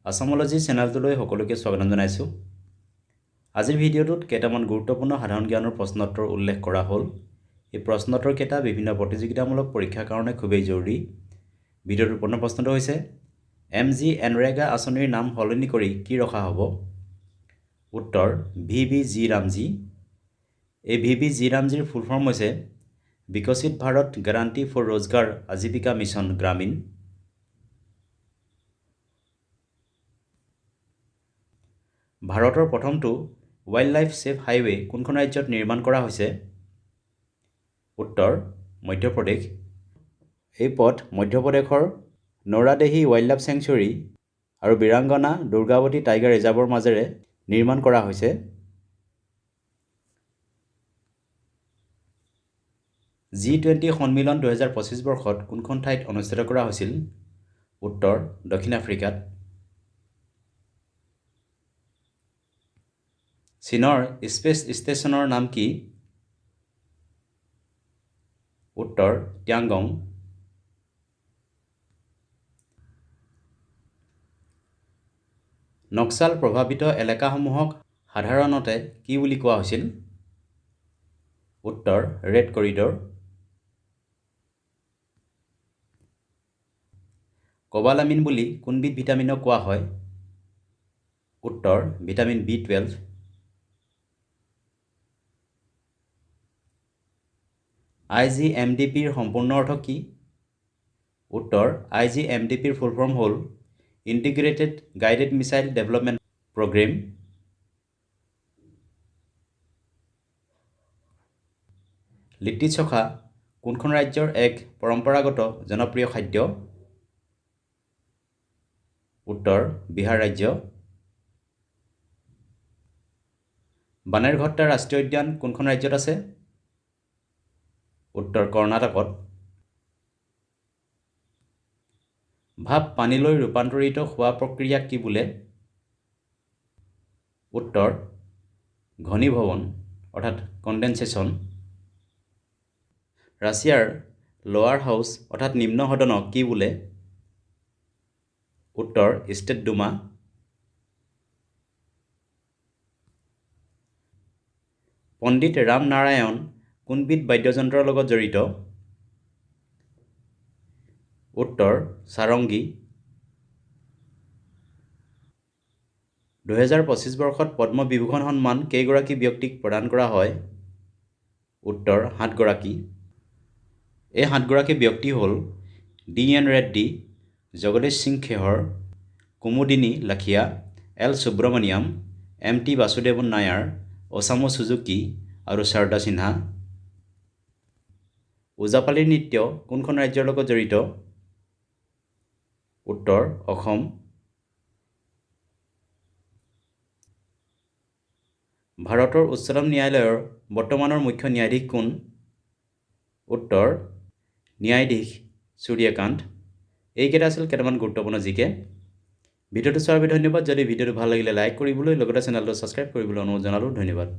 আসামোলজি চেনেলটোলৈ সকলোকে স্বাগতম জনাইছোঁ। আজিৰ ভিডিঅ'টোত কেইটামান গুৰুত্বপূৰ্ণ সাধাৰণ জ্ঞানৰ প্ৰশ্নোত্তৰ উল্লেখ কৰা হ'ল। এই প্ৰশ্নোত্তৰ কেইটা বিভিন্ন প্ৰতিযোগিতামূলক পৰীক্ষাৰ কাৰণে খুবেই জৰুৰী। ভিডিঅ'টোৰ প্ৰথম প্ৰশ্নটো হৈছে MGNREGA আঁচনিৰ নাম সলনি কৰি কি ৰখা হ'ব? উত্তৰ VBG ৰামজী। এই VBG ৰামজীৰ ফুল ফৰ্ম হৈছে বিকশিত Bharat guarantee for Rojgar আজীৱিকা mission গ্ৰামীণ। ভাৰতৰ প্ৰথমটো ৱাইল্ড লাইফ ছেফ হাইৱে কোনখন ৰাজ্যত নিৰ্মাণ কৰা হৈছে? উত্তৰ মধ্যপ্ৰদেশ। এই পথ মধ্যপ্ৰদেশৰ নৌৰাদেহী ৱাইল্ড লাইফ চেংচুৰী আৰু বীৰাংগনা দুৰ্গাৱতী টাইগাৰ ৰিজাৰ্ভৰ মাজেৰে নিৰ্মাণ কৰা হৈছে। G20 সন্মিলন 2025 বৰ্ষত কোনখন ঠাইত অনুষ্ঠিত কৰা হৈছিল? উত্তৰ দক্ষিণ আফ্ৰিকাত। চীনৰ স্পেচ ষ্টেচনৰ নাম কি? উত্তৰ টিয়াংগং। নক্সাল প্ৰভাৱিত এলেকাসমূহক সাধাৰণতে কি বুলি কোৱা হৈছিল? উত্তৰ ৰেড কৰিডৰ। কোবালামিন বুলি কোনবিধ ভিটামিনক কোৱা হয়? উত্তৰ ভিটামিন B12। IGMDPৰ সম্পূৰ্ণ অৰ্থ কি? উত্তৰ IGMDPৰ ফুল ফৰ্ম হ'ল integrated guided missile development programme. Litti chokha কোনখন ৰাজ্যৰ এক পৰম্পৰাগত জনপ্ৰিয় খাদ্য? উত্তৰ বিহাৰ ৰাজ্য। বানেৰঘট্টা ৰাষ্ট্ৰীয় উদ্যান কোনখন ৰাজ্যত আছে? উত্তৰ কৰ্ণাটকত। ভাপ পানীলৈ ৰূপান্তৰিত হোৱা প্ৰক্ৰিয়াক কি বোলে? উত্তৰ ঘনীভৱন অৰ্থাৎ কণ্ডেনচেশ্যন। ৰাছিয়াৰ লোৱাৰ হাউচ অৰ্থাৎ নিম্ন সদনক কি বোলে? উত্তৰ ষ্টেট ডুমা। পণ্ডিত ৰাম নাৰায়ণ কোনবিধ বাদ্যযন্ত্ৰৰ লগত জড়িত? উত্তৰ সাৰংগী। 2025 বৰ্ষত পদ্মবিভূষণ সন্মান কেইগৰাকী ব্যক্তিক প্ৰদান কৰা হয়? উত্তৰ 7 গৰাকী। এই 7 গৰাকী ব্যক্তি হ'ল DN Reddy, Jagdish Singh Khehar, Kumudini Lakhia, L Subramaniam, MT Vasudevan Nair, Osamu Suzuki আৰু শাৰদা সিনহা। ওজাপালি নৃত্য কোনখন ৰাজ্যৰ লগত জড়িত? উত্তৰ অসম। ভাৰতৰ উচ্চতম ন্যায়ালয়ৰ বৰ্তমানৰ মুখ্য ন্যায়াধীশ কোন? উত্তৰ ন্যায়াধীশ সূৰ্যকান্ত। এইকেইটা আছিল কেইটামান গুৰুত্বপূৰ্ণ জিকে। ভিডিঅ'টো চোৱাৰ বাবে ধন্যবাদ। যদি ভিডিঅ'টো ভাল লাগিলে লাইক কৰিবলৈ লগতে চেনেলটো ছাবস্ক্ৰাইব কৰিবলৈ অনুৰোধ জনালোঁ। ধন্যবাদ।